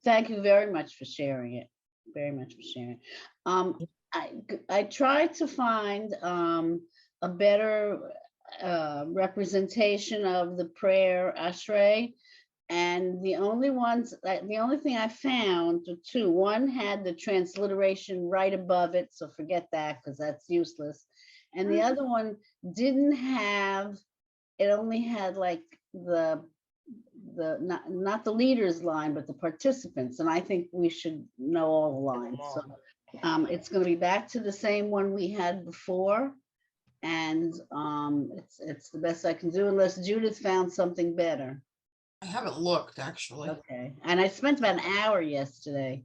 Thank you very much for sharing it. Very much for sharing. I tried to find a better representation of the prayer Ashrei, and the only thing I found were two. One had the transliteration right above it, so forget that because that's useless. And the other one didn't have. It only had like the not the leaders line, but the participants, and I think we should know all the lines. So it's going to be back to the same one we had before, and it's the best I can do unless Judith found something better. I haven't looked actually. Okay, and I spent about an hour yesterday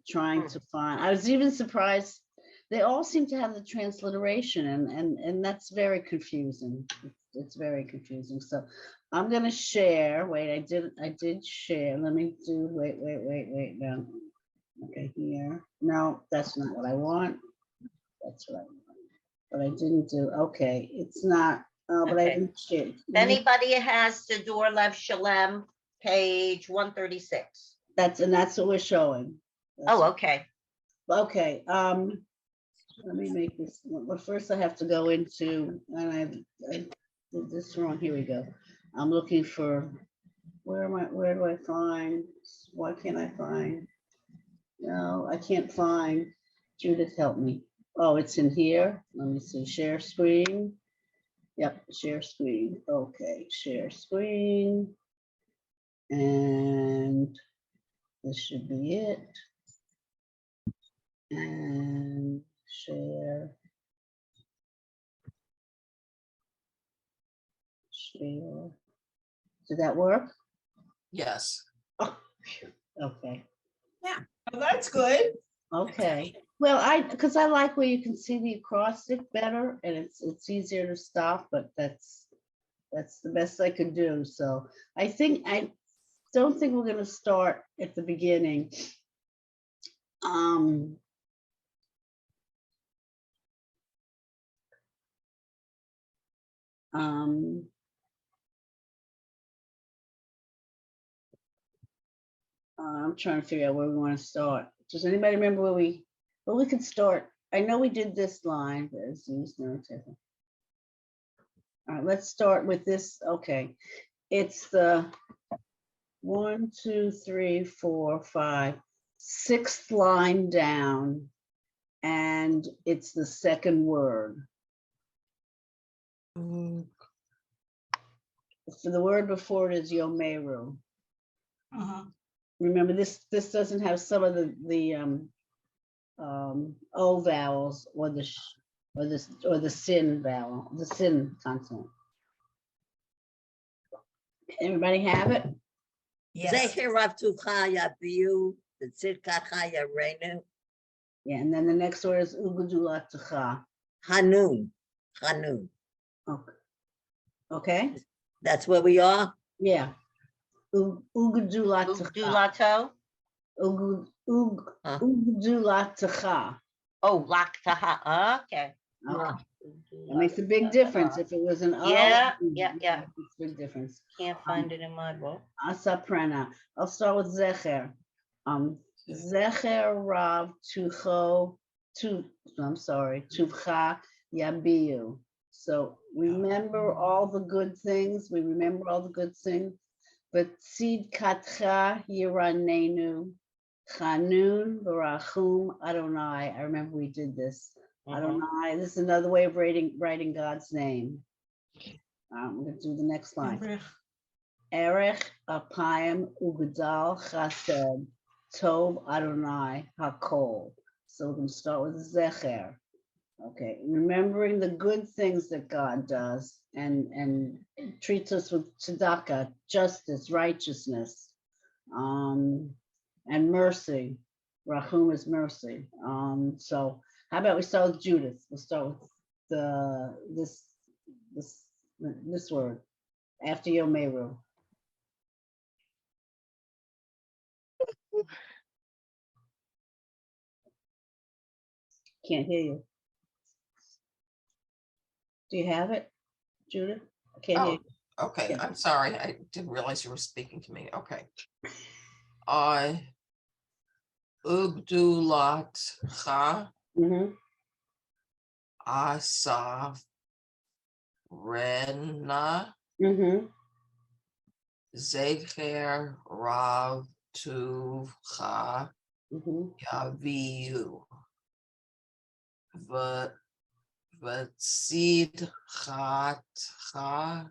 trying to find. I was even surprised. They all seem to have the transliteration, and that's very confusing. It's very confusing. So I'm going to share. Wait, I did share. Let me do. Wait. No. Okay, here. No, that's not what I want. That's what I want. But I didn't do. Okay, it's not. But I didn't share. If anybody has the Dor Lev Shalem, page 136. That's what we're showing. Okay. Okay. Let me make this. Well, first I have to go into, and I did this wrong. Here we go. I'm looking for. Where do I find? Why can't I find? No, I can't find. Judith, help me. Oh, it's in here. Let me see. Share screen. Yep, share screen. Okay, share screen. And this should be it. And share. Did that work? Yes. Oh, okay. Yeah. Oh, that's good. Okay. Well, because I like where you can see the acrostic better, and it's easier to stop, but that's the best I could do. So I don't think we're going to start at the beginning. I'm trying to figure out where we want to start. Does anybody remember where we could start? I know we did this line, but it's used narrative. All right, let's start with this. Okay, it's the 1, 2, 3, 4, 5, 6th line down, and it's the second word. So the word before it is Yomeru. Remember, this doesn't have some of the O vowels or the sin vowel, the sin consonant. Everybody have it? Yes. Yeah, and then the next word is Ugudulatacha. Hanun. Okay. That's where we are. Yeah. Ugdulato. Ugudulatacha. Oh, Laktaha. Okay. That makes a big difference. If it was an O, Yeah. It's a big difference. Can't find it in my book. Asaprana. I'll start with Zecher. Zecher Rav Tuvcha Yabiu. So remember all the good things. We remember all the good things. But Sid Katcha Yiranenu Chanun Barachum Adonai. I remember we did this. Adonai. This is another way of writing God's name. I'm going to do the next line. Erech Apayim Ugadal Chased Tov Adonai Hakol. So we're going to start with Zecher. Okay, remembering the good things that God does and treats us with tzedakah, justice, righteousness, and mercy. Rahum is mercy. So how about we start with Judith? We'll start with this word after Yomeru. Can't hear you. Do you have it, Judith? I can't hear you. Okay, I'm sorry. I didn't realize you were speaking to me. Okay. I Ugdulatcha Mhm. Asaf Rena Mhm. Zecher Rav Tuvcha Mhm. Yaviu Vatsidchatcha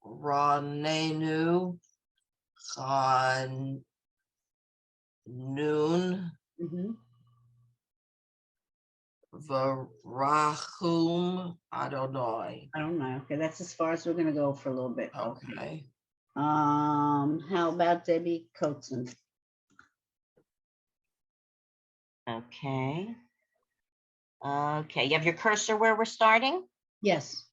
Yaranenu Chanun Mhm. Varachum Adonai. I don't know. Okay, that's as far as we're gonna go for a little bit. Okay. Okay. How about Debbie Coates? Okay. Okay, you have your cursor where we're starting? Yes.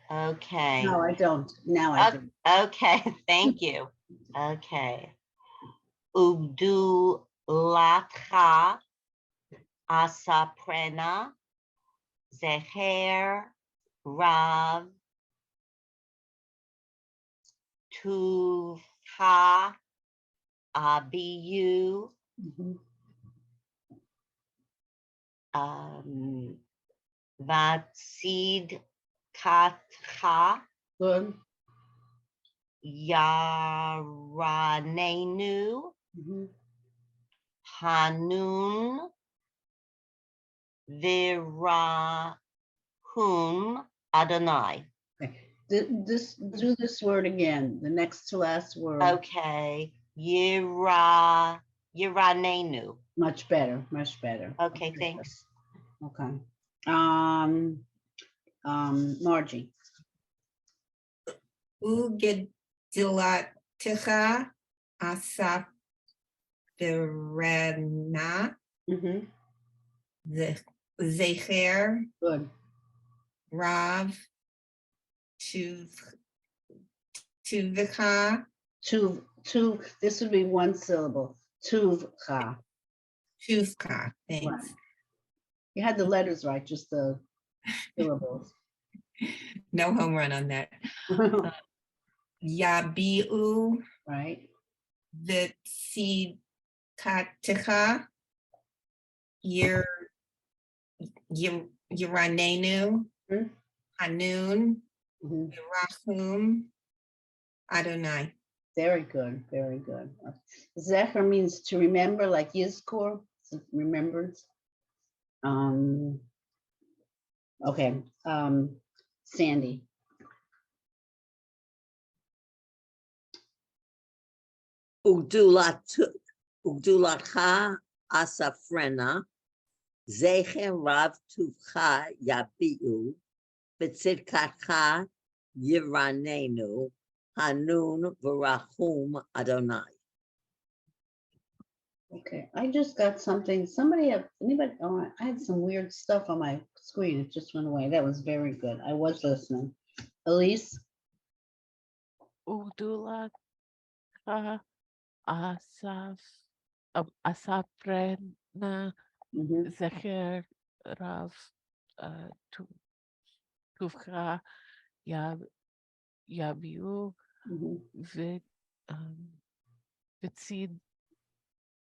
Okay. No, I don't. Now I do. Okay, thank you. Okay. Ugdulatcha asaprena zecher rav tuvha abiyu Mhm. vatsid katcha Good. yaranenu Mhm. hanun virahum Adonai. Okay. Do this word again. The next to last word. Okay, Yiranenu. Much better. Much better. Okay, thanks. Okay. Margie. Ugedilatcha asaf berena Mhm. zecher Good. rav tuvcha This would be one syllable. Tuvcha. tuvka. Right. Thanks. You had the letters right, just the syllables. No home run on that. Yabiu Right. vitsidkatecha yiranenu Hmm? hanun Mhm. virachum Adonai. Very good. Very good. Zecher means to remember, like Yizkor, remembrance. Okay. Sandy. Ugdulatcha asafrena, zecher rav tuvcha yabiu, v'tzidkatcha yiranenu, hanun v'rachum Adonai. Okay, I just got something. Anybody? Oh, I had some weird stuff on my screen. It just went away. That was very good. I was listening. Elise. Ugdulat Asaf Asafrena Mhm. Zecher Rav Tuvcha Yabiu Mhm. Vitzid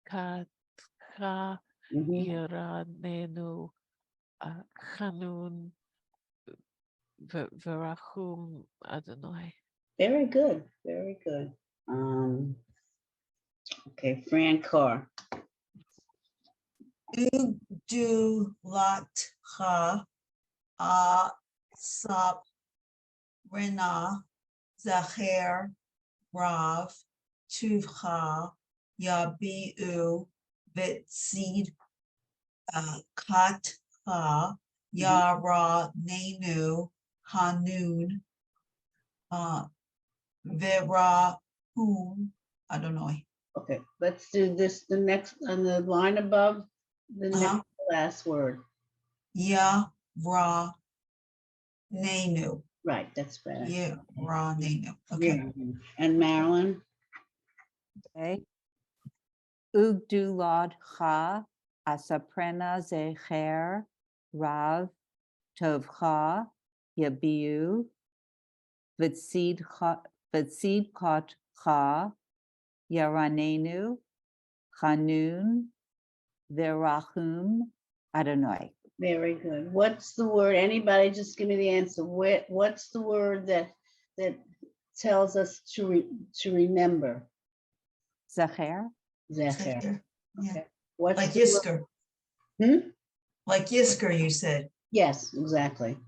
Katcha Mhm. Yiranenu Chanun Verachum Adonai. Very good. Very good. Okay, Fran Carr. Ugdulatcha asaprena zacher rav tuvcha yabiu vitzid katcha yaranenu hanun virahum Adonai. Okay, let's do this. The next on the line above the next Uh-huh. last word. Yaranenu. Right, that's better. Yaranenu. Okay. Yeah. And Marilyn. Okay. Ugduladcha asaprena zecher rav tovcha yabiu v'tzidkotcha Yaranenu, Hanun, Verachum, Adonai. Very good. What's the word? Anybody just give me the answer. What's the word that tells us to remember? Zacher, Zecher. Zecher, yeah. Okay. What's Like the word- Yisker, Hmm? like Yisker, you said. Yes, exactly.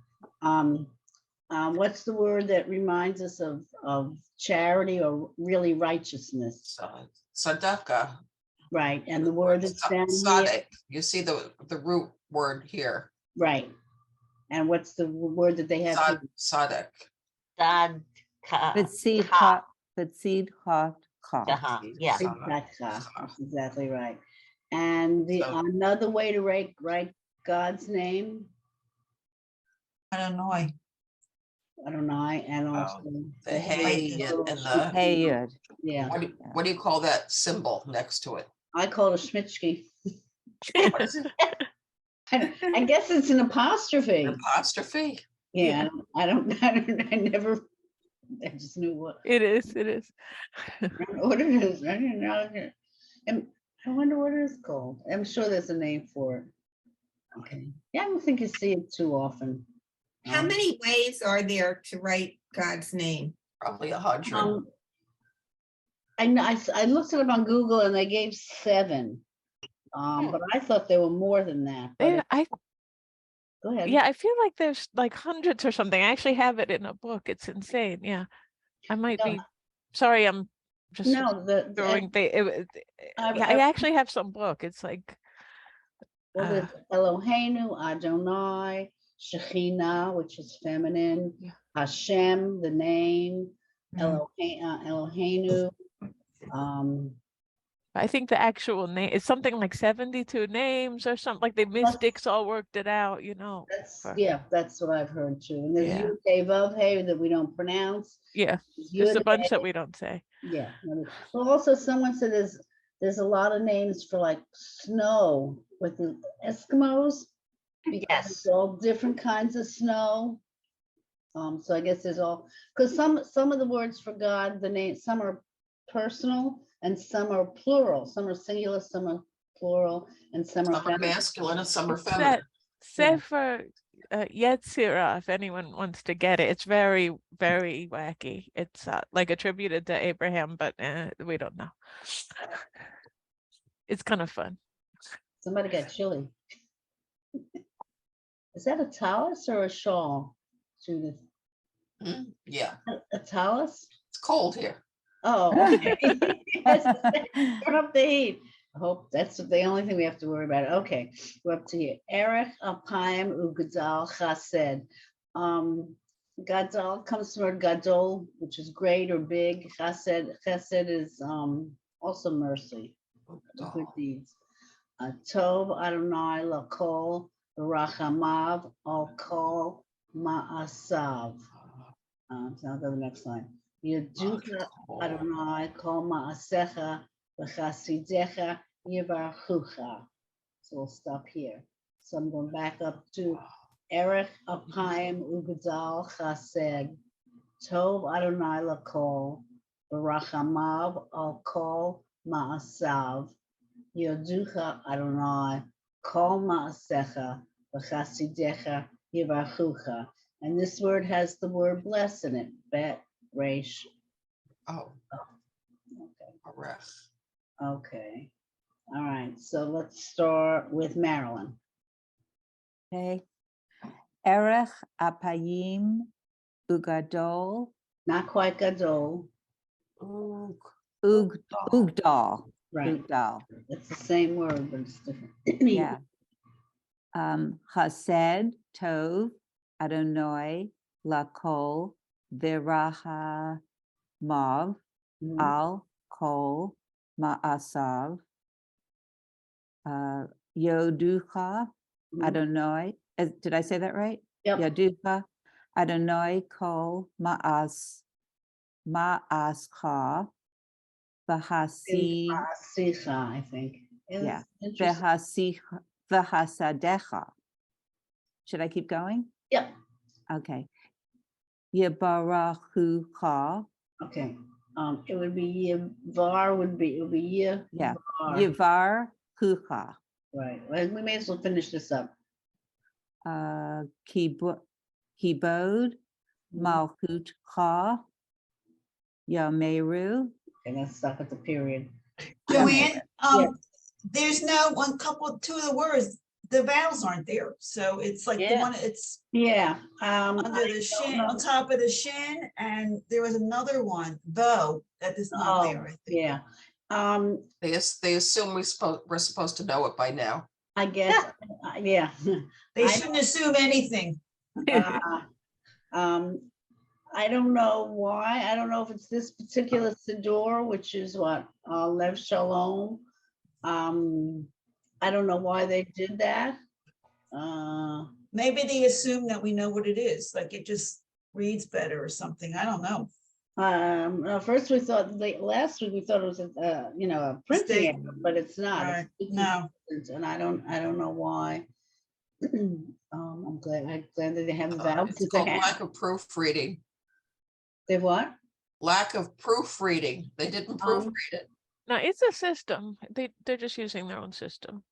What's the word that reminds us of charity or really righteousness? Sadaka. Right, and the word that's down here, Tzaddik. You see the root word here. right. And what's the word that they have here? Tzaddik. Dad, ka, Betsid ka, Hot, Ka. yeah. Tzedakah. That's exactly right. And So- another way to write God's name, Adonai. Adonai, and also The hay and the, Heyud. yeah, what do you call that symbol next to it? I call it a schmitschke. What is it? I guess it's an apostrophe. Apostrophe? Yeah, I never, I just knew what It is. It is. it is. I didn't know. And I wonder what it is called. I'm sure there's a name for it. Okay. Yeah, I don't think you see it too often. How many ways are there to write God's name? Probably 100. I looked it up on Google and they gave 7. But I thought there were more than that. But go ahead. Yeah, I feel like there's like hundreds or something. I actually have it in a book. It's insane. Yeah, I might No. be. Sorry, I'm just No, throwing. I- Yeah, I actually have some book. It's like well, there's Eloheinu, Adonai, Shekhinah, which is feminine, Yeah. Hashem, the name, Mm. Eloheinu. I think the actual name is something like 72 names or something. Like the mystics all worked it out. for- That's what I've heard too. And there's Yeah. Yud Hey Vav Hey that we don't pronounce. Yeah, There's there's a Yud bunch Hey- that we don't say. Yeah. Well, also someone said there's a lot of names for like snow with the Eskimos. Because Yes. it's all different kinds of snow. So I guess there's all, because some of the words for God, the name, some are personal and some are plural. Some are singular, some are plural, and some are Some are feminine. masculine and some are It's feminine. Sefer Yetzirah, if anyone wants to get it. It's very, very wacky. It's like attributed to Abraham, but we don't know. It's kind of fun. Somebody got chilly. Is that a talus or a shawl, Judith? Yeah, A talus? it's cold here. Oh, okay. Turn up the heat. I hope that's the only thing we have to worry about. Okay, we're up to here. Erech Apayim Ugadal Chased. Gadol comes from word Gadol, which is great or big. Chesed is also mercy, good deeds. Tov Adonai Lakol Rachamav Al Kol Ma'asav. So I'll go to the next line. Yeducha Adonai Kol Ma'asecha V'chasidecha Yivarchucha. So we'll stop here. So I'm going back up to Erech Apayim Ugadal Chased. Tov Adonai Lakol V'rachamav Al Kol Ma'asav. Yoducha Adonai Kol Ma'asecha V'chasidecha Yivarchucha. And this word has the word bless in it. Bet, resh. Oh, Okay. arech. Okay. All right. So let's start with Marilyn. Okay. Erech Apayim Ugadol Not quite Gadol. Ugdal. Right. Ugdal. It's the same word, but it's different. Yeah. Chased, Tov, Adonai, Lakol, Veraha, Mav, Mhm. Al, Kol, Ma'asav, Yoducha, Mhm. Adonai. Did I say that right? Yep. Yoducha, Adonai, Kol, Ma'ascha, Vahasi, Sicha, I think. Yeah. Interesting. Vahasadecha. Should I keep going? Yep. Okay. Yebarachucha. Okay. It would be Yavar would be, it would be Yavar. Yeah. Yivar Kucha. Right, well, we may as well finish this up. Kibod Mhm. Malchut Cha Yameru. And let's stop at the period. Joanne, Yeah. there's no two of the words, the vowels aren't there. So it's like the Yeah. one, it's Yeah. under I the don't shin, know. on top of the shin, and there was another one, though, that is not there, Oh, I think. yeah. They assume we're supposed to know it by now. I guess, yeah. They I shouldn't assume anything. I don't know why. I don't know if it's this particular Siddur, which is what, Lev Shalom. I don't know why they did that. Maybe they assume that we know what it is, like it just reads better or something. I don't know. First we thought, last week we thought it was a, a printing Mistake. error, but it's not. It's Right, speaking no. distance, and I don't know why. I'm glad that they have vowels. It's called lack of proofreading. They what? Lack of proofreading. They didn't proofread it. No, it's a system. They're just using their own system.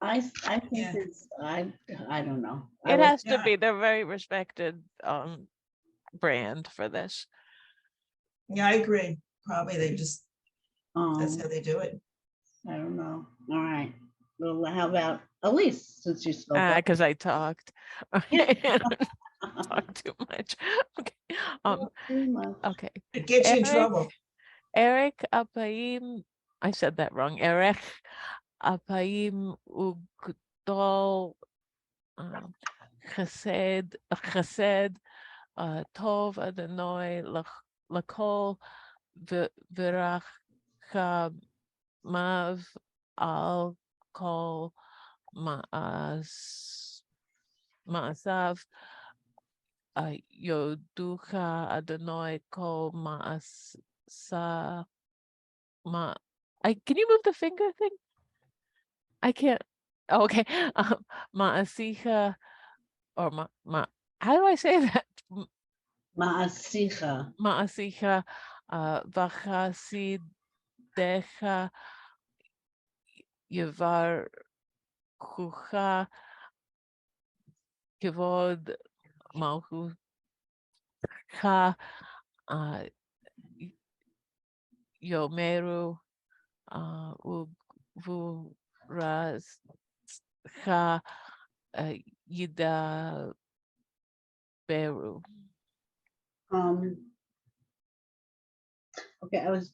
I think Yeah. it's, I don't know. It has to yeah. be. They're very respected brand for this. Yeah, I agree. Probably they just, that's how they do it. I don't know. All right. Well, how about Elise, since you spoke up? Because I talked. Yeah. Talk too much. Okay. Not too much. Okay. It gets you in Eric, trouble. Eric Apaim. I said that wrong. Eric Apaim Ugdol Chesed Tov Adonai Lakol V'Racha Mav Al Kol Ma'asav Yoducha Adonai Kol Ma'asa can you move the finger thing? I can't. Oh, okay. Ma'asicha or how do I say that? Ma'asicha. Ma'asicha v'chasidecha Yavar Kucha Kivod Malchucha Yomeru Vurazcha Yida Beru. Okay, I was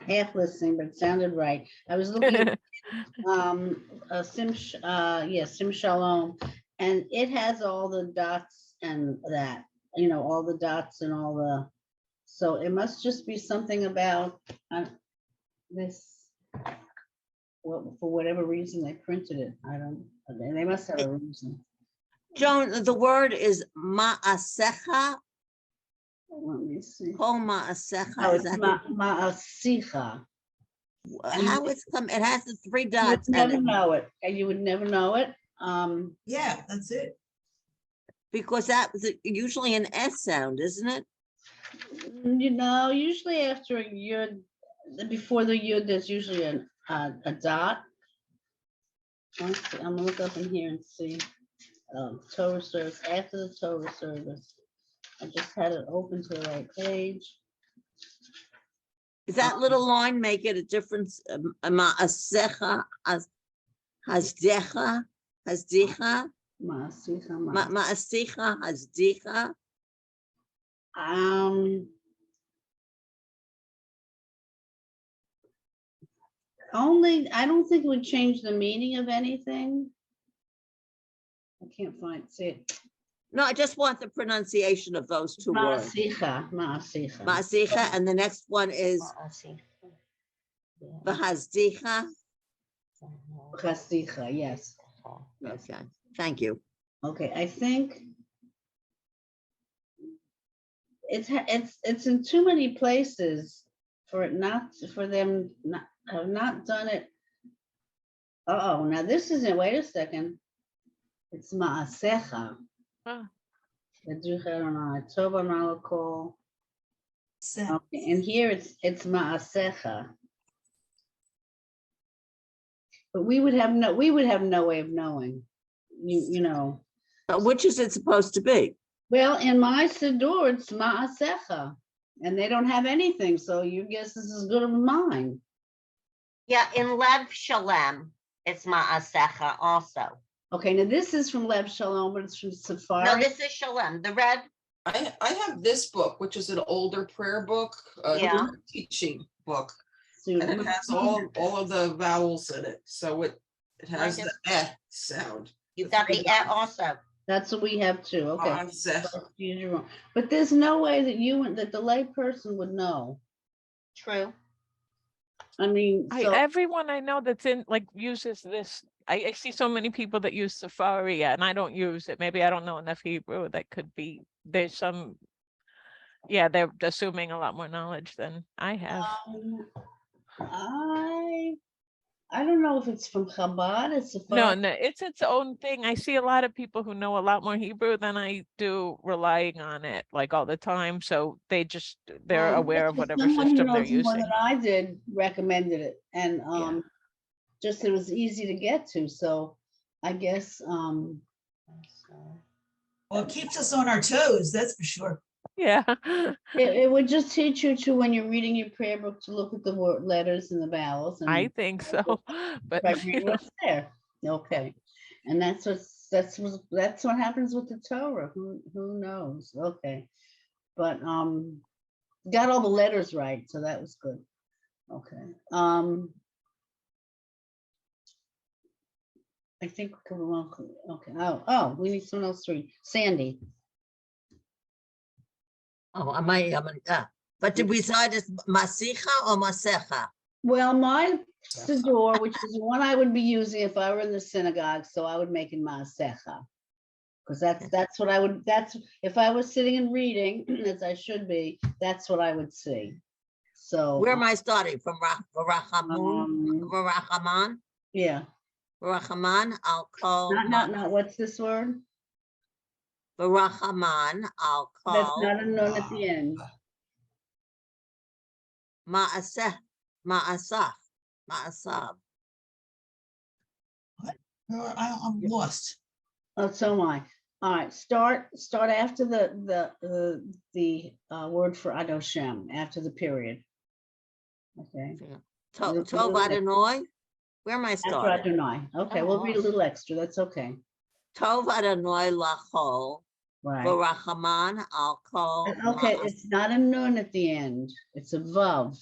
half listening, but it sounded right. I was looking at Sim Shalom, and it has all the dots and that, all the dots and all the, so it must just be something about this. Well, for whatever reason they printed it. I don't, they must have a reason. Joan, the word is ma'asecha, Let me see. kol ma'asecha. Oh, Is it's that Ma'asicha. how it's come? It has the three You would dots. never And know it. And you would never know it. Yeah, that's it. because that was usually an S sound, isn't it? Usually after a yud, before the yud, there's usually a dot. Let's see, I'm gonna look up in here and see. Torah service, after the Torah service. I just had it open to the right page. Does that little line make it a difference? Ma'asecha, hasdecha, hasdicha, Ma'asicha, ma'asecha, hasdicha. Only, I don't think it would change the meaning of anything. I can't see it. No, I just want the pronunciation of those two words. Ma'asicha, Ma'asicha. Ma'asecha, and the next one is v'hasdicha. Chasicha, yes. Okay, thank you. Okay, I think it's in too many places for them have not done it. Oh, now this isn't, wait a second. It's Ma'asecha. Huh. Tova Malakol. Okay, and here it's ma'asecha. But we would have no way of knowing, you know. Which is it supposed to be? Well, in my Siddur, it's ma'asecha, and they don't have anything, so your guess is as good as mine. Yeah, in Lev Shalem, it's Ma'asecha also. Okay, now this is from Lev Shalom, but it's from Safari. No, this is Shalem, the red. I have this book, which is an older prayer book, Yeah. teaching book, So and it has all of the vowels in it. So it has the sound. You got the also. That's what we have too, okay. Ma'asecha. Use your own. But there's no way that the lay person would know. True. I mean, so. Everyone I know that's in like uses this. I see so many people that use Safari and I don't use it. Maybe I don't know enough Hebrew. That could be, there's some, yeah, they're assuming a lot more knowledge than I have. I don't know if it's from Chabad, it's No, Safari. no, it's its own thing. I see a lot of people who know a lot more Hebrew than I do, relying on it like all the time. So they're aware of whatever Someone who system they're knows more using. than I did recommended it, and Yeah. just it was easy to get to, so I guess Well, it keeps us on our toes, that's for sure. Yeah. it would just teach you to, when you're reading your prayer book, to look at the word letters and the vowels, and I think so, but right, you read know, what's there. Okay, and that's what happens with the Torah. Who knows? Okay, but got all the letters right, so that was good. Okay, I think okay. Oh, we need someone else to read. Sandy. Oh, but did we decide it's Masicha or Masecha? Well, my Siddur, which is one I would be using if I were in the synagogue, so I would make it Ma'asecha. Because that's what I would, if I was sitting and reading, as I should be, that's what I would see. So. Where am I starting? From Varachamun? Varachaman? Yeah, Varachaman, I'll call. not, what's this word? Varachaman, I'll That's call. not a nun at the end. Ma'aseh, Ma'asaf, Ma'asav. I'm lost. Oh, so am I. All right, start after the word for Adoshem, after the period. Okay. Tov Adonai? Where am I After starting? Adonai. Okay, we'll read a little extra. That's okay. Tov Adonai lachol, Right. Varachaman, I'll call. Okay, it's not a nun at the end. It's a vav.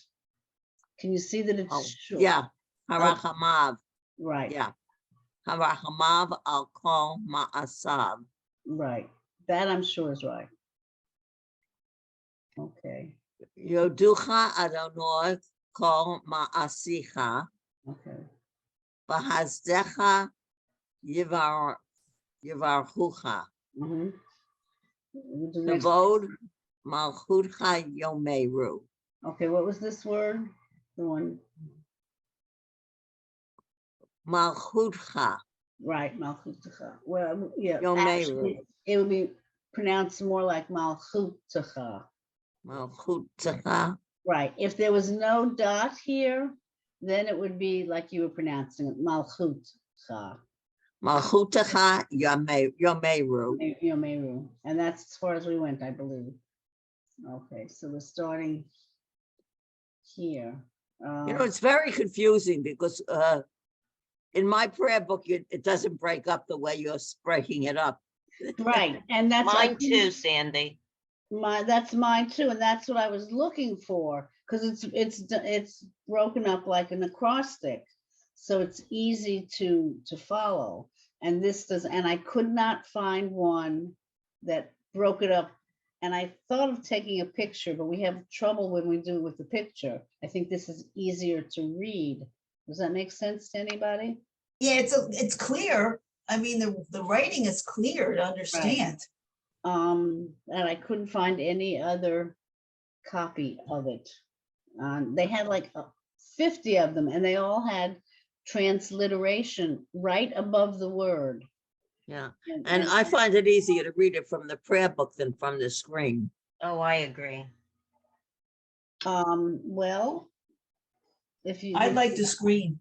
Can you see that it's short? Yeah, Harachamav, Right. yeah. Harachamav, I'll call Ma'asav. Right. That I'm sure is right. Okay. Yoducha Adonai, call Ma'asicha. Okay. V'hazdecha Yivarchucha. Mm-hmm. We'll do next. Kavod Malchutcha Yomeru. Okay, what was this word? The one, Malchutcha. right, Malchutacha. Well, yeah, Yomeru. actually, it would be pronounced more like Malchutacha. Malchutcha. Right. If there was no dot here, then it would be like you were pronouncing it, Malchutacha. Malchutacha Yomeru. Yomeru. And that's as far as we went, I believe. Okay, so we're starting here. It's very confusing because in my prayer book, it doesn't break up the way you're breaking it up. Right, and that's Mine too, Sandy. That's mine too, and that's what I was looking for, because it's broken up like an acrostic, so it's easy to follow. And this does, and I could not find one that broke it up. And I thought of taking a picture, but we have trouble when we do it with the picture. I think this is easier to read. Does that make sense to anybody? Yeah, it's clear. I mean, the writing is clear to understand. And I couldn't find any other copy of it. They had like 50 of them, and they all had transliteration right above the word. Yeah, and I find it easier to read it from the prayer book than from the screen. Oh, I agree. Well, if you. I like the screen.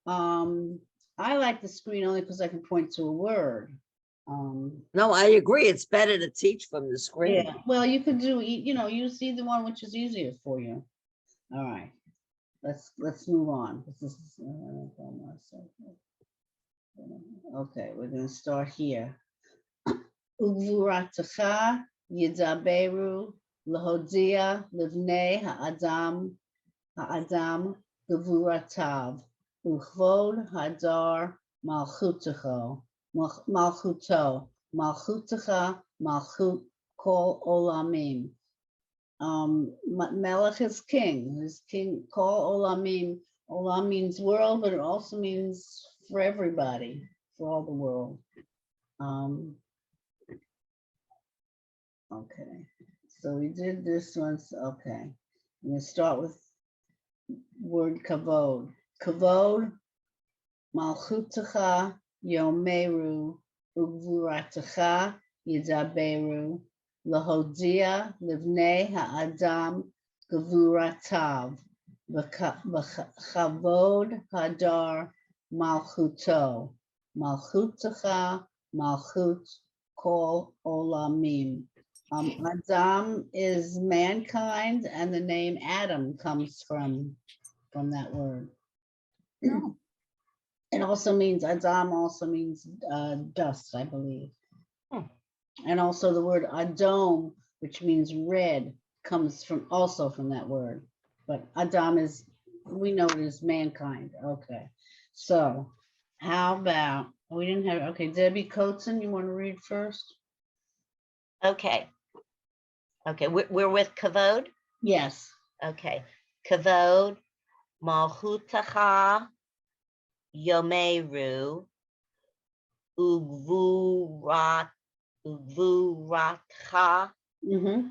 I like the screen only because I can point to a word. No, I agree. It's better to teach from the screen. Yeah, well, you could do, use either one which is easier for you. All right, let's move on. This is, okay, we're gonna start here. Ugvuratacha yidaberu lahodia livnei ha'adam gevuratav uchvod hadar malchutecha malchut kol olamim. Melech is king. His king kol olamim. Olam means world, but it also means for everybody, for all the world. Okay, so we did this one. Okay, I'm gonna start with word kavod. Kavod, malchutecha yomeru ugvuratacha yidaberu lahodia livnei ha'adam gevuratav v'chavod hadar malchuto malchutecha malchut kol olamim. Adam is mankind, and the name Adam comes from that word. It also means Adam also means dust, I believe. And also the word Adom, which means red, comes also from that word. But Adam is, we know it is mankind. Okay. So how about, we didn't have, okay, Debbie Coates, you want to read first? Okay. Okay, we're with kavod. Yes. Okay, kavod, malchutacha, yomeru, ugvuratcha, Mm-hmm.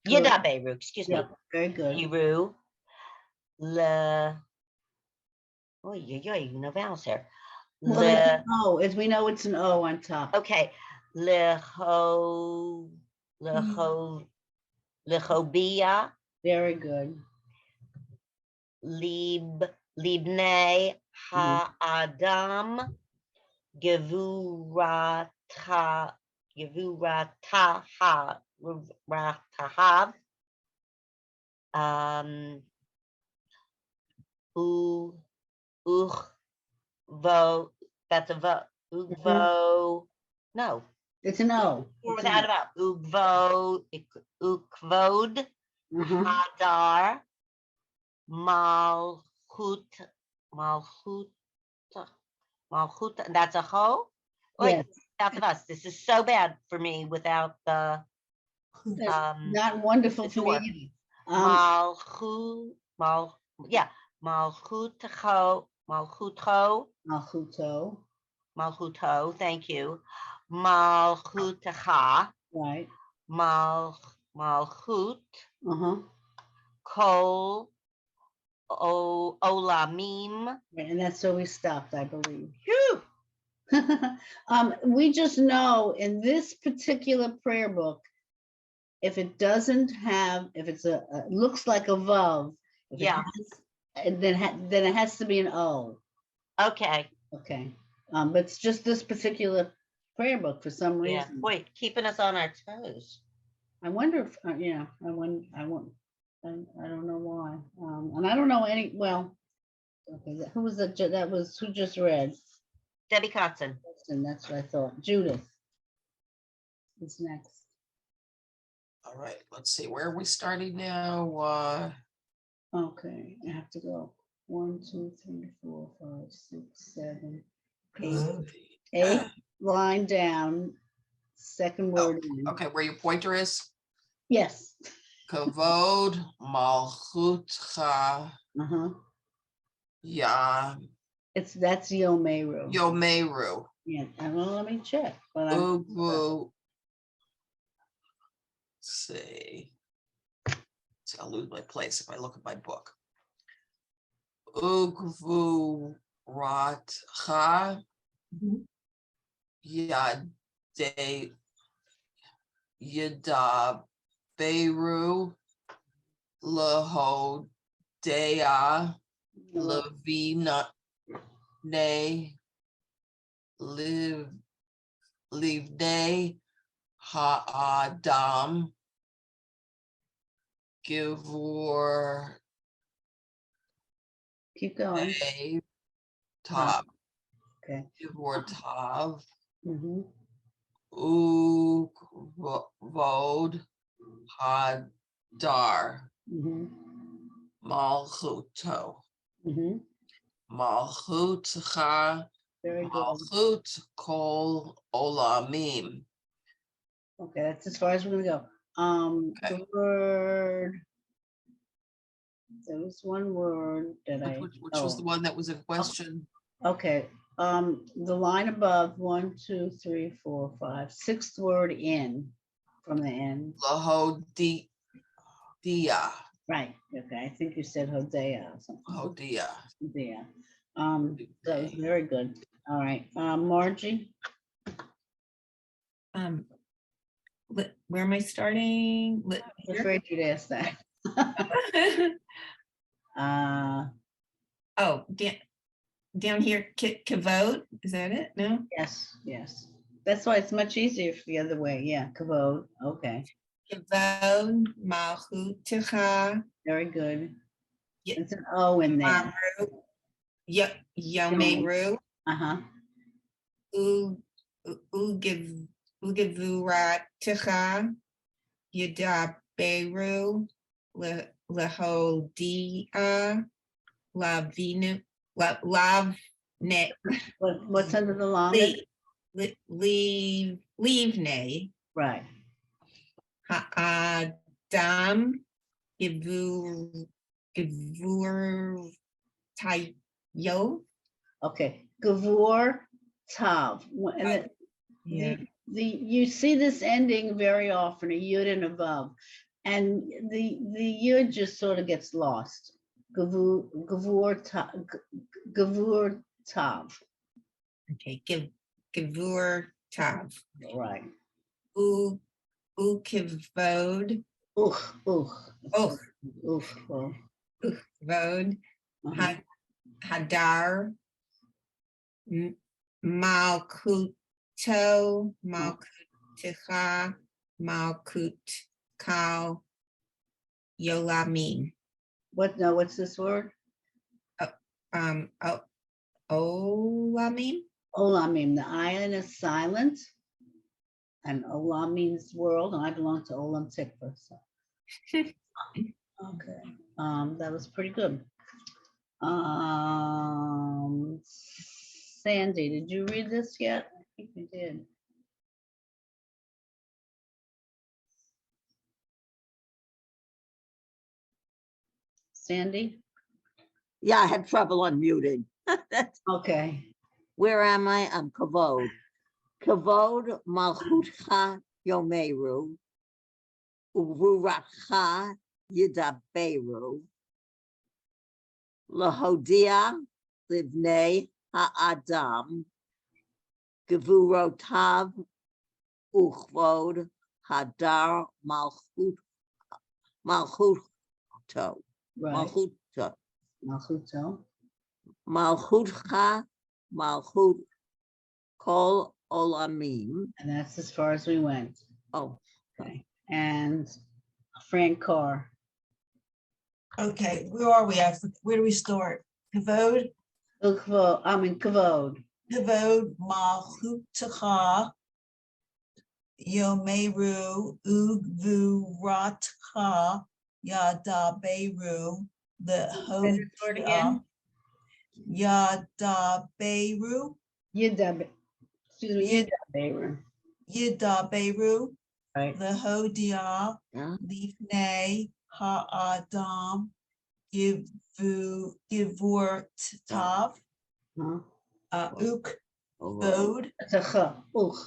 Yidaberu, excuse me. Yep, very good. Yiru, oh, no vowels here. Well, there's an O, as we know it's an O on top. Okay, lechobia, Very good. libnei ha'adam, gevuratahav, that's a vo, ugvo, no. It's an O. Or without a vowel, ukvod, hadar, malchut, that's a ho? Wait, Yes. that's of us. This is so bad for me without the, Not wonderful it's for a me word. either. Malchuto, thank you. Malchutecha, Right. malchut, kol olamim. And that's where we stopped, I believe. Phew. We just know in this particular prayer book, if it doesn't have, if it's looks like a vav, Yeah. then it has to be an O. Okay. Okay. But it's just this particular prayer book for some Yeah. reason. Wait, keeping us on our toes. I wonder if, I don't know why. And I don't know any, well, okay, who was that? Who just read? Debbie Kotzen. And that's what I thought. Judith is next. All right, let's see, where are we starting now? Okay, I have to go. 1, 2, 3, 4, 5, 6, 7, 8. Uh, 8 line down, second word in. Okay, where your pointer is? Yes. Kavod, malchutcha, That's Yomeru. yomeru, Yeah, I don't know, let me check. But ugvu. See. I'll lose my place if I look at my book. Ugvu ratcha, de Yada Beru Laho Dea Lavina Ne Live Livne Ha-Adam Givor Keep going. Tav Okay. Givor Tav Mhm. Vod Hadar Mhm. Malchuto Mhm. Malchutcha Very good. Malchut Kol Olamim. Okay, that's as far as we're gonna go. Okay. The word. There was one word that I. Which was the one that was in question? Okay, the line above, 1, 2, 3, 4, 5, sixth word in from the end. Lahodia. Right, okay, I think you said Hodea or something. Hodia. Hodea. That was very good. All right, Margie, Where am I starting? I was afraid you'd ask that. Oh, down here, kavod, is that it? No? Yes, yes. That's why it's much easier the other way. Yeah, kavod. Okay, Kavod, malchutecha, very good. Yeah. It's an O in there. Yomeru, Uh-huh. Ugivuratecha, Yadaberu, Lehodia, Lavinu, Lavne, What's under the lamed? Leave, Right. Ha'adam, Givur Tayo. Okay, Gavur Tav. And Yeah. you see this ending very often, a yud and a vav, and the yud just sort of gets lost. Gavur Tav. Okay, Givur Tav. Right. Ukivod, Uch. Oh. Well, Vod, uh-huh. Hadar, Malkuto, Malkuticha, Malkut, Kal, Yolamim. What's this word? Olamim? Olamim. The island is silent, and Olam means world, and I belong to Olam Tikva. So. Okay, that was pretty good. Sandy, did you read this yet? I think you did. Sandy? Yeah, I had trouble unmuting. Okay. Where am I? I'm Kavod. Kavod Malchutcha Yomeru. Uvuracha Yidaberu. Lahodia Livnei Ha'adam. Gevurotav Uchvod Hadar Malchuto. Right. Malchuto. Malchuto. Malchutcha Malchut Kol Olamim. And that's as far as we went. Oh, Okay. And Frank Carr. Okay, where are we at? Where do we start? Kavod, Kavod. Kavod, Malchutecha, Yomeru, Ugvuratcha, Yadaberu, the Hodia, Yadaberu, Yidab. Excuse me. Yidab. Yidaberu, Right. the Hodia, yeah. Lifnei Ha'adam, Givur Tav, Huh? Uk Oh, Vod, Tacha. Tacha. Uch,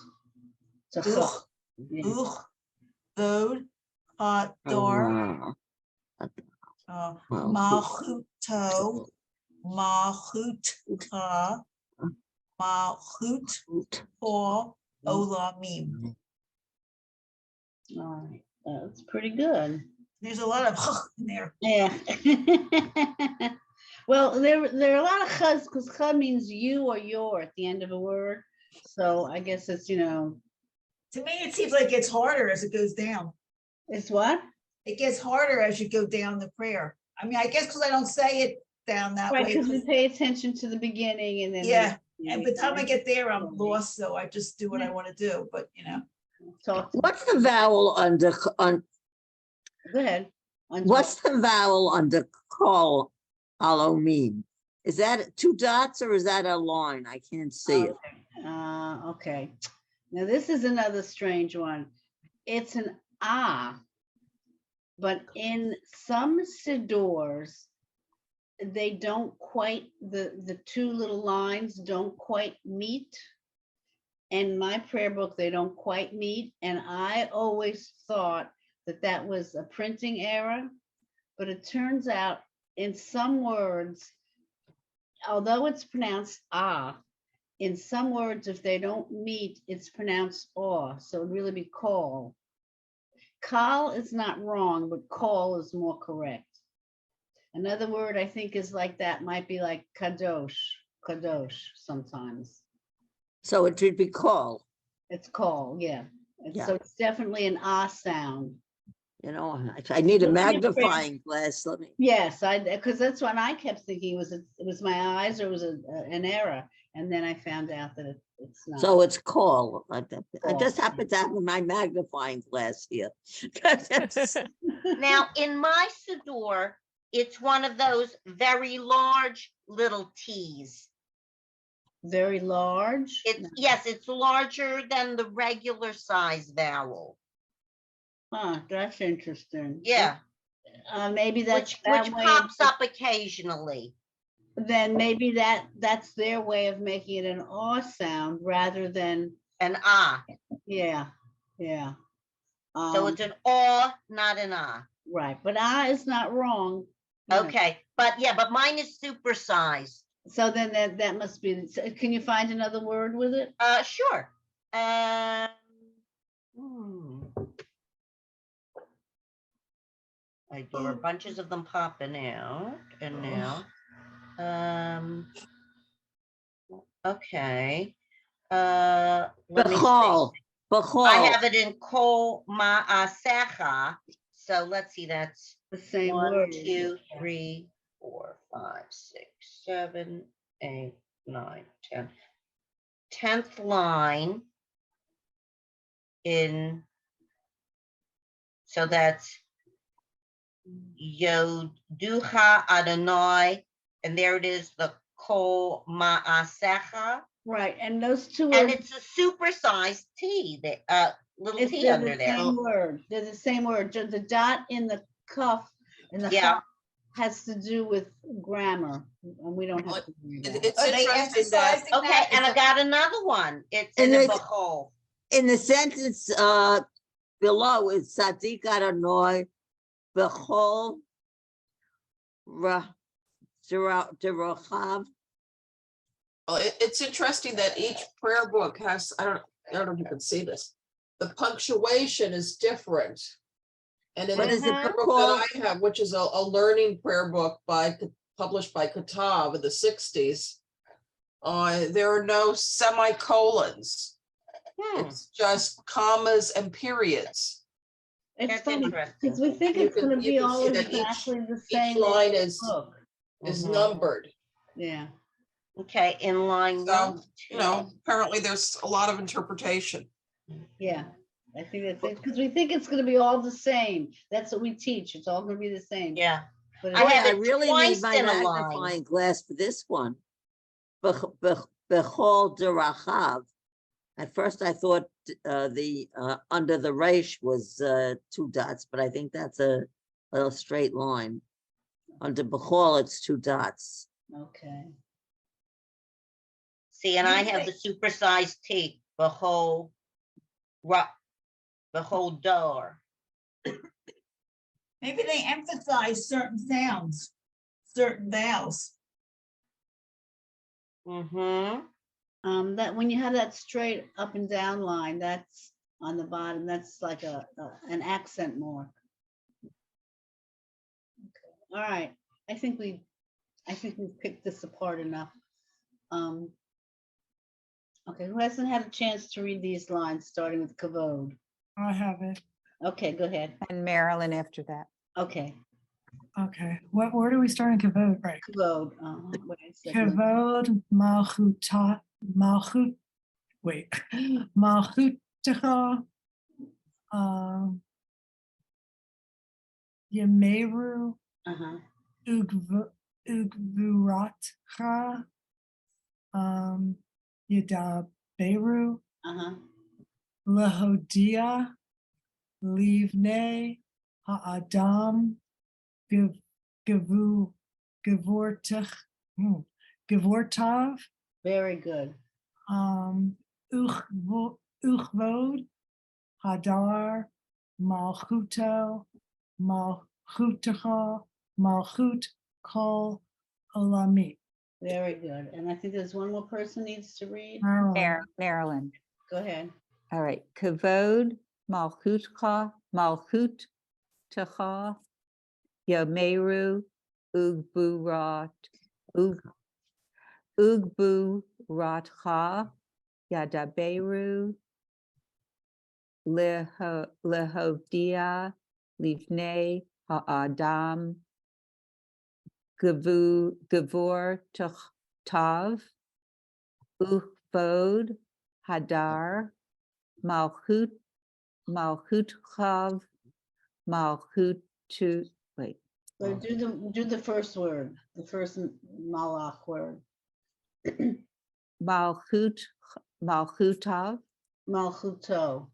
Yeah. Uch Vod, Hadar, Malchuto, Malchutka, Malchut, Paul, Olamim. All right, that's pretty good. There's a lot of in there. Yeah. Well, there are a lot of chas, because cha means you or your at the end of a word. So I guess it's, To me, it seems like it's harder as it goes down. it's what? It gets harder as you go down the prayer. I mean, I guess because I don't say it down that Right, way. because we 'cause- pay attention to the beginning and then. Yeah, and by the time I get there, I'm Okay. lost, so I just do what I want to do, but Talk to- What's the vowel under, Go ahead. what's the vowel under call, alomim? Is that 2 dots or is that a line? I can't see it. Okay. Now this is another strange one. It's an ah, but in some sidors, they don't quite, the 2 little lines don't quite meet. In my prayer book, they don't quite meet, and I always thought that that was a printing error, but it turns out in some words, although it's pronounced ah, in some words, if they don't meet, it's pronounced aw, so it'd really be call. Kal is not wrong, but call is more correct. Another word I think is like that might be like kadosh, kadosh sometimes. So it should be call, It's call, yeah. Yeah. So it's definitely an ah sound. I need a Look at your magnifying glass, let me. Yes, because that's what I kept thinking, it was my eyes or it was an error. And then I found out that it's not. So it's call. I just Call. happen to have my magnifying glass here. Now, in my Siddur, it's one of those very large little T's. Very large. It's, yes, it's larger than the regular size vowel. Huh, that's interesting. Yeah, Maybe that's which that way of- pops up occasionally. Then maybe that's their way of making it an aw sound rather than, An ah. yeah. So it's an aw, not an ah. Right, but ah is not wrong. you know. Okay, but yeah, but mine is supersized. So then that must be, can you find another word with it? Sure. There were bunches of them popping out, and now, okay. Let me see. Bechol, I bechol. have it in kol ma'asecha. So let's see, that's The same 1, word. 2, 3, 4, 5, 6, 7, 8, 9, 10. 10th line in, so that's Yoducha Adonai, and there it is, the kol ma'asecha. Right, and those two And words. it's a supersized T, the little T They're under the there. same word. They're the same word. The dot in the cuff in the Yeah. chaf has to do with grammar, and we don't have to do that. It's Are they interesting that emphasizing Okay, that? and Is I got another one. It's And in a it's- bechol. In the sentence below, it's Tzadik Adonai, bechol, derochav. Well, it's interesting that each prayer book has, I don't know if you can see this. The punctuation is different. And in What the is it prayer book called? that I have, which is a learning prayer book published by Katav in the 60s, there are no semicolons. It's just commas and periods. It's That's funny, interesting. because we think You it's can- gonna you be can all see that exactly the Each same. line is book. Mhm. numbered. Yeah, Okay, in line So, 1, 2. apparently there's a lot of interpretation. yeah. I think that's it, because we think it's gonna be all the same. That's what we teach. It's all gonna be the same. Yeah, But I it's- have I it really twice need my in a line. magnifying glass for this one. Bechol derochav. At first I thought the under the resh was 2 dots, but I think that's a straight line. Under bechol, it's 2 dots. Okay. See, and I have the supersized T, bechol door. Maybe they emphasize certain sounds, certain vowels. Mm-hmm. That when you have that straight up and down line, that's on the bottom, that's like an accent mark. All right, I think we've picked this apart enough. Okay, who hasn't had a chance to read these lines, starting with kavod? I have it. Okay, go ahead. And Marilyn after that. Okay, Okay, where do we start in Kavod? Right. kavod. Wait a second. Kavod Malchut, wait, Malchutecha, Yemeru, Uh-huh. Ugvuratcha, Yedaberu, Uh-huh. Lahodia, Livne, Ha'adam, Gevortach, Gevortav, Very good. Uchvod, Hadar, Malchuto, Malchutecha, Malchut, Kol, Olami. Very good. And I think there's one more person needs to read. Marilyn. Go ahead. All right. Kavod, Malchutcha, Malchutcha, Yameru, Ugburat, Ugburatcha, Yadaberu, Lehodia, Livne, Ha'adam, Gavur Tav, Uchvod, Hadar, Malchutchav, Malchutu, wait, So do the first word, the first malach word. Malchutav, Malchuto,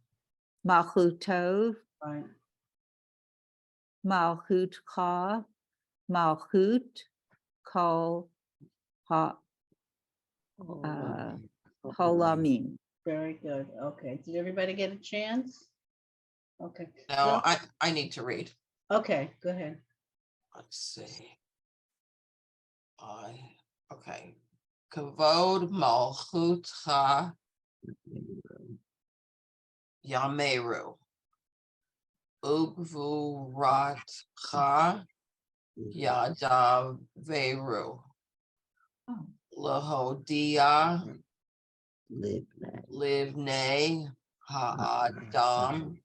Malchutov, right? Malchutcha, Malchut, Kol, Holamim. Very good. Okay. Did everybody get a chance? Okay. No, I need to read. Okay, go ahead. Let's see. Okay. Kavod Malchutcha Yameru. Ugvuratcha Yadaveru. Lahodia Livne Ha'adam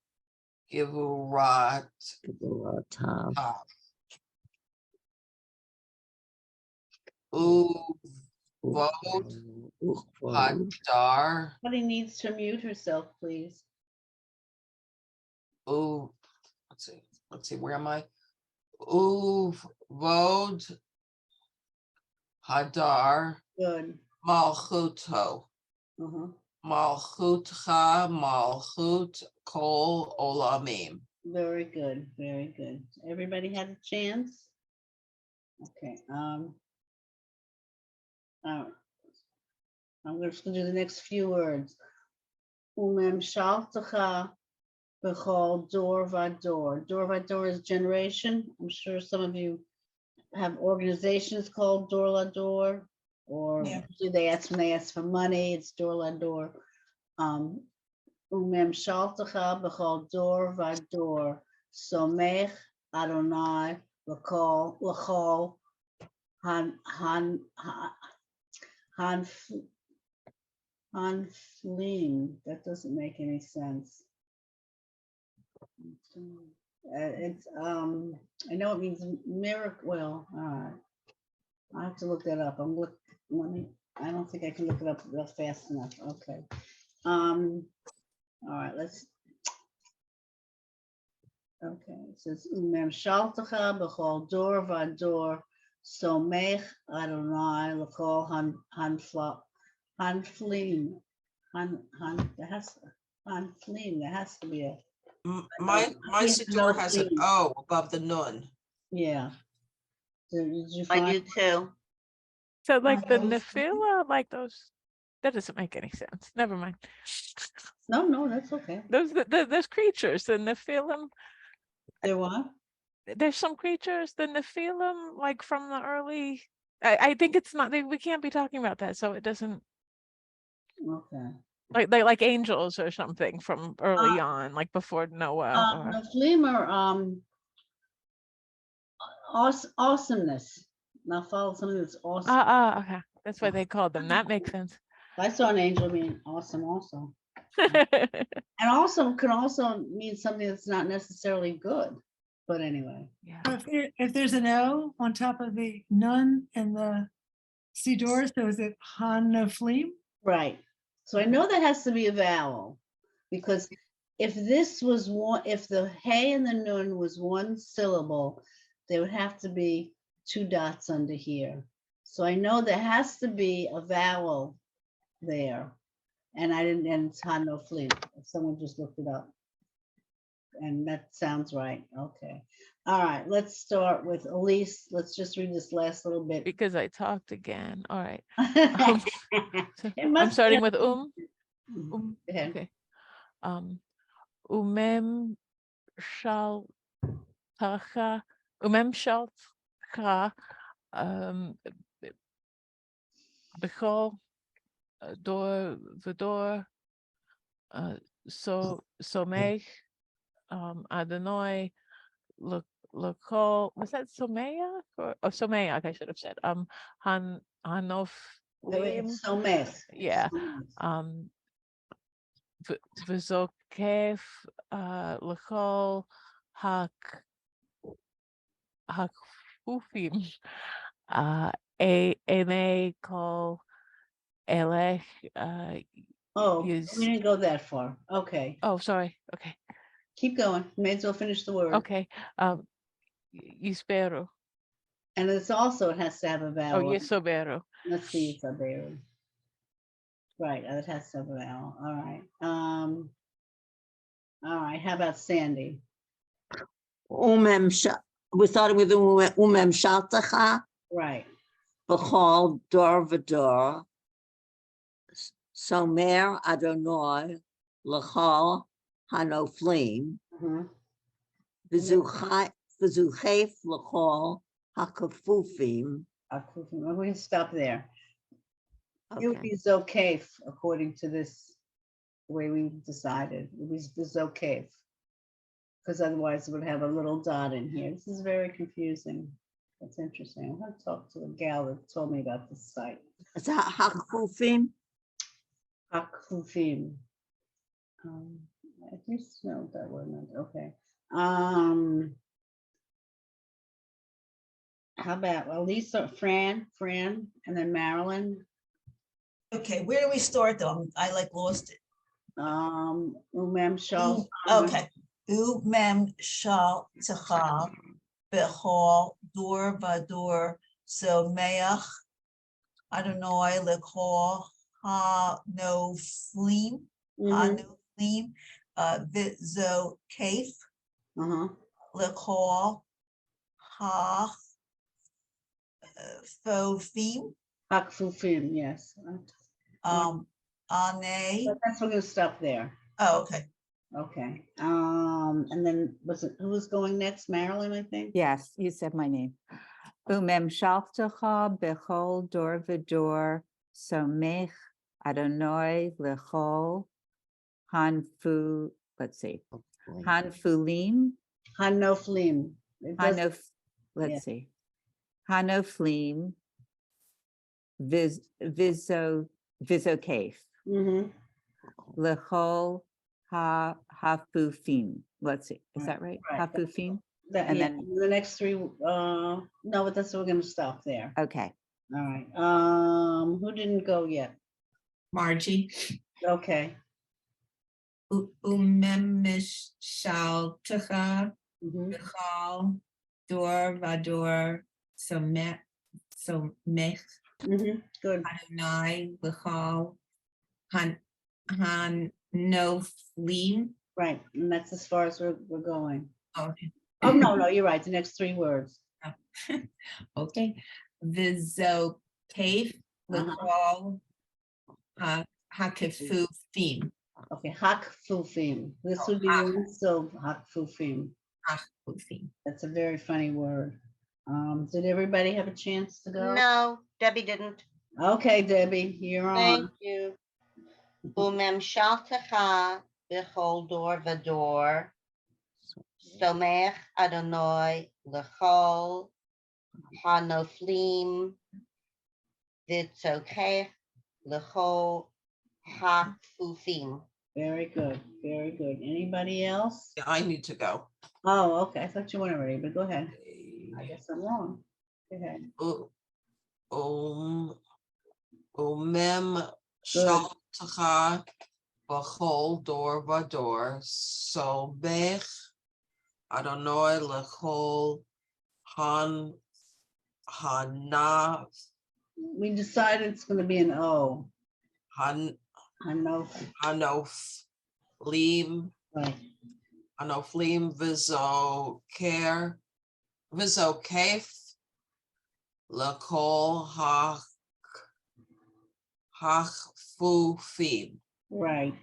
Givurat Uvod Hadar. Somebody needs to mute herself, please. Let's see, where am I? Uvod Hadar Good. Malchuto. Uh-huh. Malchutcha Malchut Kol Olamim. Very good. Very good. Everybody had a chance? Okay. All right. I'm just gonna do the next few words. Umemshaltecha b'chol dor vador. Dor vador is generation. I'm sure some of you have organizations called Dor la Dor, or Yeah. usually they ask when they ask for money, it's Dor la Dor. Umemshaltecha b'chol dor vador. Somech Adonai l'chol hanflim. That doesn't make any sense. It's I know it means miracle. Well, all right. I have to look that up. I don't think I can look it up real fast enough. Okay. All right, okay, it says Umem Shaltacha b'chol dor vador somech Adonai l'chol hanflim. There has to be a, My Yeah, Siddur has an Malchim. O above the nun. yeah. Did you I find? do too. So like the Okay. Nephila, like those, that doesn't make any sense. Never mind. No, that's okay. Those creatures, the Nephilim, There what? there's some creatures, the Nephilim, like from the early, I think it's not, we can't be talking about that, so it doesn't, Okay. like angels or something from early on, like before Noah or. Naflim are awesomeness. Now follow something that's awesome. Okay. That's why they called them. That makes sense. I saw an angel mean awesome also. And awesome can also mean something that's not necessarily good. But anyway. Yeah. If there's an O on top of the nun and the Sidor, so is it Hanaflim? Right. So I know that has to be a vowel because if this was one, if the hey and the nun was one syllable, there would have to be 2 dots under here. So I know there has to be a vowel there. And I didn't, and it's Hanoflim. Someone just looked it up. And that sounds right. Okay. All right. Let's start with Elise. Let's just read this last little bit. Because I talked again. All right. So It I'm must be starting a- with Go ahead. Okay. Umem shal tacha. Umem shal tacha. Bechol door v'dor. So somech. Adonai. Lokol. Was that Someach or Someach? I should have said. Hanof. It's Somech. Yeah. Somech. V'zokef l'chol hakufim ene kol elech Oh, we yis. didn't go that far. Okay. Oh, sorry. Okay. Keep going. May as well finish the word. Okay. Yisperu. And it's also, it has to have a Oh, vowel. yisoberu. Let's see, it's a berry. Right, it has to have a vowel. All right. All right, how about Sandy? We're starting with umem shaltacha, Right. b'chol dor v'dor, somer Adonai, l'chol hanoflim, Mhm. v'zuchef l'chol hakafufim. We can stop there. It would Okay. be Zokef, according to this, the way we decided. It was the Zokef. Because otherwise it would have a little dot in here. This is very confusing. That's interesting. I'm going to talk to a gal that told me about this site. Is that hakafufim? Hakufim. I used to know that word meant. Okay. How about Lisa, Fran, and then Marilyn. Okay, where do we start though? I like lost it. Umem Shal. Okay. Umem shal techa bechol dor vador someach Adonai lekol ha no flim ha no flim vizo kaf lekol ha fofim Hakufim, yes. ane. But that's we're gonna stop there. Oh, okay. Okay. And then who was going next? Marilyn, I think. Yes, you said my name. Umem shaltacha bechol dor v'dor somech Adonai lechol hanfu. Let's see, hanfulim Hanoflim. It does- hanof. Let's yeah. see, hanoflim vizokef Mhm. lechol hafufim. Let's see, is Right, that right? right. Hafufim. That, And yeah, then- the next three, no, but that's, we're gonna stop there. Okay. All right. Who didn't go yet? Margie. Okay. Umemish shal techa Mhm. bechal dor vador somech Mhm. Good. Adonai bechal han no flim. Right. And that's as far as we're going. Okay. Oh, no, you're right. The next 3 words. Okay. Vizo kaf lekol hakefufim. Okay. Hakfufim. This would be one, so hakfufim. Hakefufim. That's a very funny word. Did everybody have a chance to go? No, Debbie didn't. Okay, Debbie, you're on. Thank you. Umemshaltecha b'chol dor v'dor. Somech Adonai l'chol hanoflim v'tzokech l'chol hakfufim. Very good, very good. Anybody else? Yeah, I need to go. Oh, okay, I thought you went already, but go ahead. I guess I'm wrong. Go ahead. Umem shaltacha b'chol dor vador somech Adonai l'chol hanav We decided it's gonna be an O. han I know, hanoflim right, hanoflim v'zokef l'kol hachfufim right.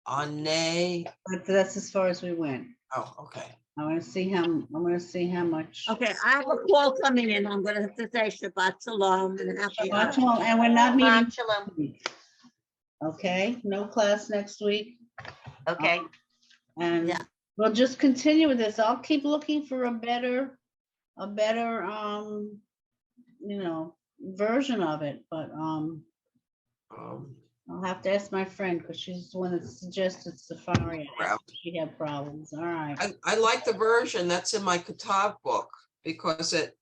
ane. But that's as far as we went. Oh, okay. I'm gonna see how much. Okay, I have a call coming in. I'm gonna have to say Shabbat Shalom and happy Shabbat Hanukkah. shalom, and we're not meeting. Shabbat shalom. next week. Okay, no class next week, Okay, and Yeah. we'll just continue with this. I'll keep looking for a better, version of it, but, I'll have to ask my friend, because she's the one that suggested Safari. I asked if she had problems, all right. I like the version that's in my Katav book because it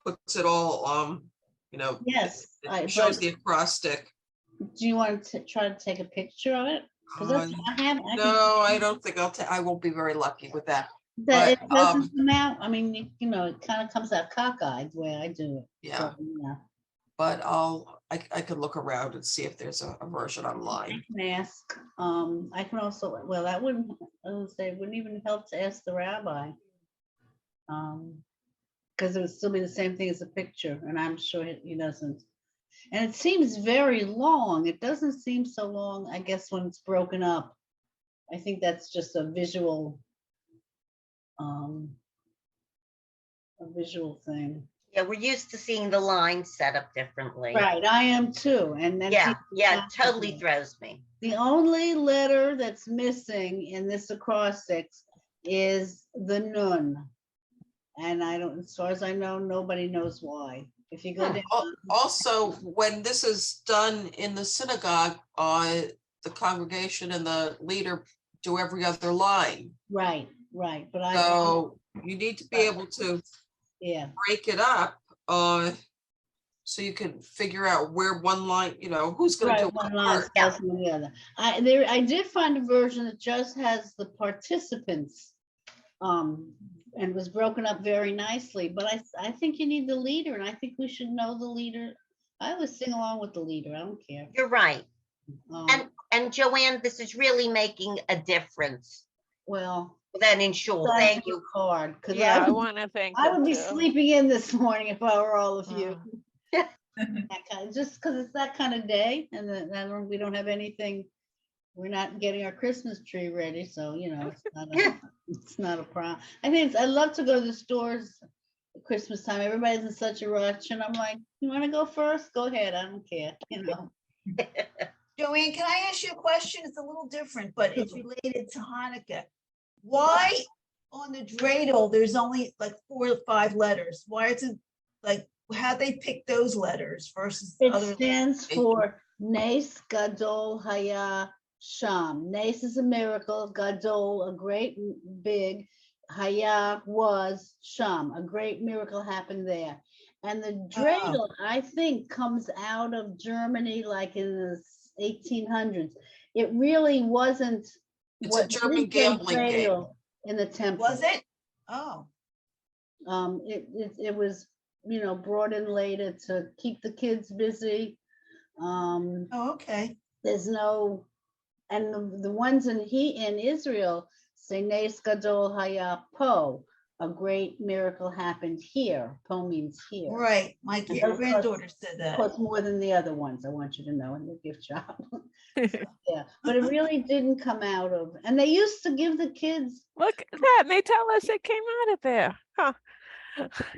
puts it all, Yes, it shows the acrostic. do you want to try to take a picture of it? 'Cause that's, No, I don't think I won't be very lucky with that. That it but, doesn't come out, I mean, it kind of comes out cockeyed the way I do it. Yeah. So, yeah. But I could look around and see if there's a version I online. can ask, I can also, well, that wouldn't, I would say, it wouldn't even help to ask the rabbi. Because it would still be the same thing as a picture, and I'm sure he doesn't. And it seems very long. It doesn't seem so long, I guess, when it's broken up. I think that's just a visual thing. yeah, we're used to seeing the lines set up differently. Right, I am too, and then. Yeah, yeah, it totally throws me. The only letter that's missing in this acrostics is the nun. And I don't, as far as I know, nobody knows why. If you go down. Also, when this is done in the synagogue, the congregation and the leader do every other line. Right, but I, So you need to be able to yeah, break it up, so you can figure out where one line, who's gonna do right, what one line part. tells me the other. I did find a version that just has the participants, and was broken up very nicely, but I think you need the leader, and I think we should know the leader. I always sing along with the leader, I don't care. You're right. Um, And Joanne, this is really making a difference. Well, Then in shul, that's thank you. hard, because yeah, I I want to thank would them be too. sleeping in this morning if I were all of you. Mm. Just because it's that kind of day, and then we don't have anything. We're not getting our Christmas tree ready, so it's not a problem. I love to go to the stores at Christmas time. Everybody's in such a rush, and I'm like, you want to go first? Go ahead. I don't care. Joanne, can I ask you a question? It's a little different, but it's related to Hanukkah. Why on the dreidel, there's only like 4 or 5 letters? Why isn't like, how'd they pick those letters versus It other? stands for Nes Gadol Haya Sham. Nes is a miracle. Gadol, a great big. Haya was Sham. A great miracle happened there. And the dreidel, I think, comes out of Germany, like in the 1800s. It really wasn't. It's a German gambling game. In the temple. Was it? Oh, It was, brought in later to keep the kids busy. okay. There's no, and the ones in Israel say Nes Gadol Haya Po, a great miracle happened here. Po means here. Right. My And those granddaughter said that. Cost more than the other ones, I want you to know, in the gift shop. Yeah, but it really didn't come out of, and they used to give the kids. Look at that, and they tell us it came out of there. Huh.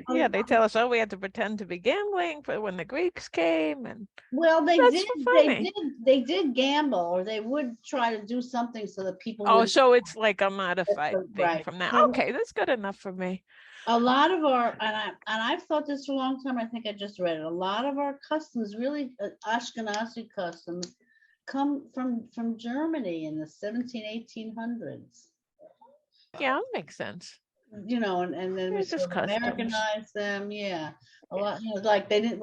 Yeah, they tell us, oh, we had to pretend to be gambling for when the Greeks came, and Well, That's funny. they did gamble, or they would try to do something so that people oh, would. so it's like a modified thing right. from that. So- Okay, that's good enough for me. A lot of our, and I've thought this for a long time, I think I just read it, a lot of our customs, really Ashkenazi customs, come from Germany in the 1800s. Yeah, that makes sense. You know, and then They're we just sort of customs. Americanized them, yeah. A lot, you know, like they didn't.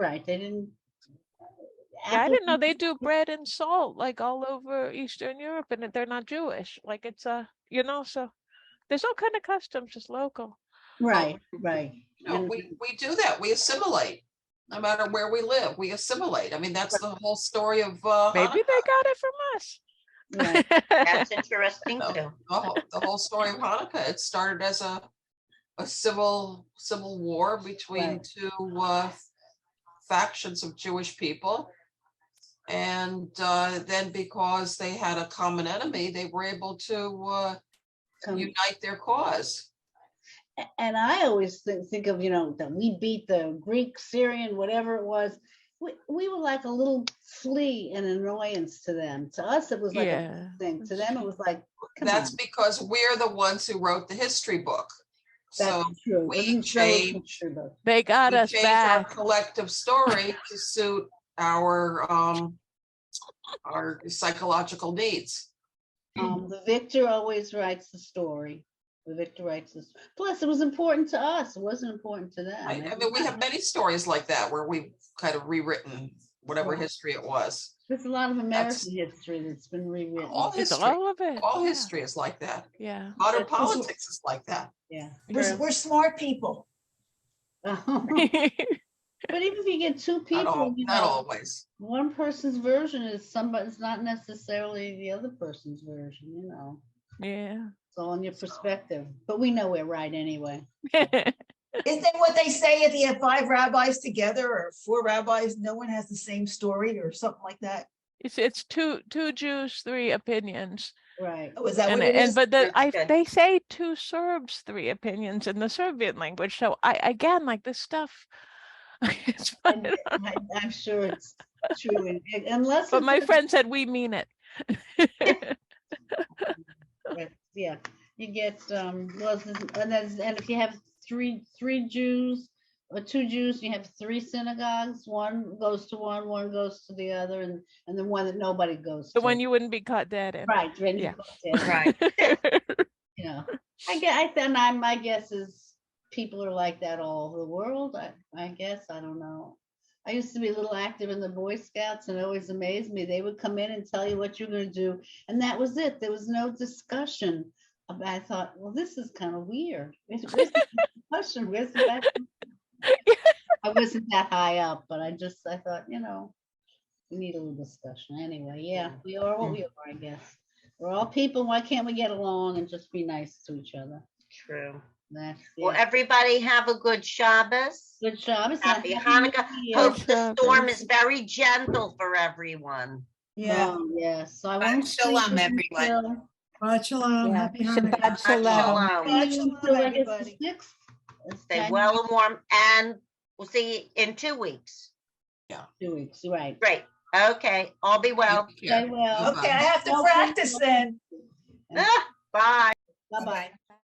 Yeah, I didn't know Apple- they do bread and salt like all over Eastern Europe, and that they're not Jewish. Like it's you know, so there's all kind of customs, just local. Right. You know, we do that. We assimilate. No matter where we live, we assimilate. I mean, that's the whole story of Maybe they got it from us. Right. That's interesting No, too. the whole story of Hanukkah. It started as a civil war between Right. two factions of Jewish people. And then because they had a common enemy, they were able to Come- unite their cause. And I always think of, you know, that we beat the Greek, Syrian, whatever it was. We were like a little flea and annoyance to them. To us, it was like Yeah, a thing. To that's them, it was like, come That's on, because we're the ones who wrote the history book. that's So true. It we didn't show a change- picture, but They got we us change our back. collective story to suit our psychological needs. the victor always writes the story. The victor writes this. Plus, it was important to us. It wasn't important to them. I mean, we have many stories like that where we've kind of rewritten whatever Right. history it was. There's a lot of That's- American history that's been rewritten. All It's history, all of it. all yeah. history is like that. Yeah. Modern That's- politics is like that. Yeah. We're smart people. But even if you get two Not, people, you not know, always. one person's version is somebody's not necessarily the other person's version, you know. Yeah. It's all in your perspective. But we know we're right anyway. Isn't that what they say if you have 5 rabbis together or 4 rabbis, no one has the same story or something like that? It's two Jews, 3 opinions. Right. Oh, is that And what it is? but That's good. they say 2 Serbs, 3 opinions in the Serbian language. So I again like this stuff. It's fun. And I'm sure it's true. Unless But it's my a- friend said we mean it. yeah, you get and if you have three Jews or 2 Jews, you have 3 synagogues. One goes to one goes to the other, and the one that nobody goes The to. one you wouldn't be caught dead in. right, ready Yeah. Right. You know, my guess is people are like that all over the world. I guess, I don't know. I used to be a little active in the Boy Scouts, and it always amazed me. They would come in and tell you what you're going to do, and that was it. There was no discussion. I thought, well, this is kind of weird. Where's the discussion? Where's the back? I wasn't that high up, but I thought, you know, we need a little discussion. Anyway, yeah, we are what we are, I guess. We're all people. Why can't we get along and just be nice to each other? True. That's Well, yeah. everybody have a good Shabbos. Good job. It's Happy not Hanukkah. New Hope Year. the storm is very gentle for everyone. Yeah. Oh, yes. So I Bye, won't shalom, sleep everyone. Shabbat shalom, Yeah. happy Shabbat Hanukkah. Shalom. Shabbat See you shalom, until, I guess, the everybody. 6th. It's Stay January well and warm, and we'll see you in 2 weeks. 2 weeks. Right. Great. Okay. All be well. Take care. Stay well. Bye-bye. Okay, I have to Well, practice then. Bye. Bye-bye. Bye-bye.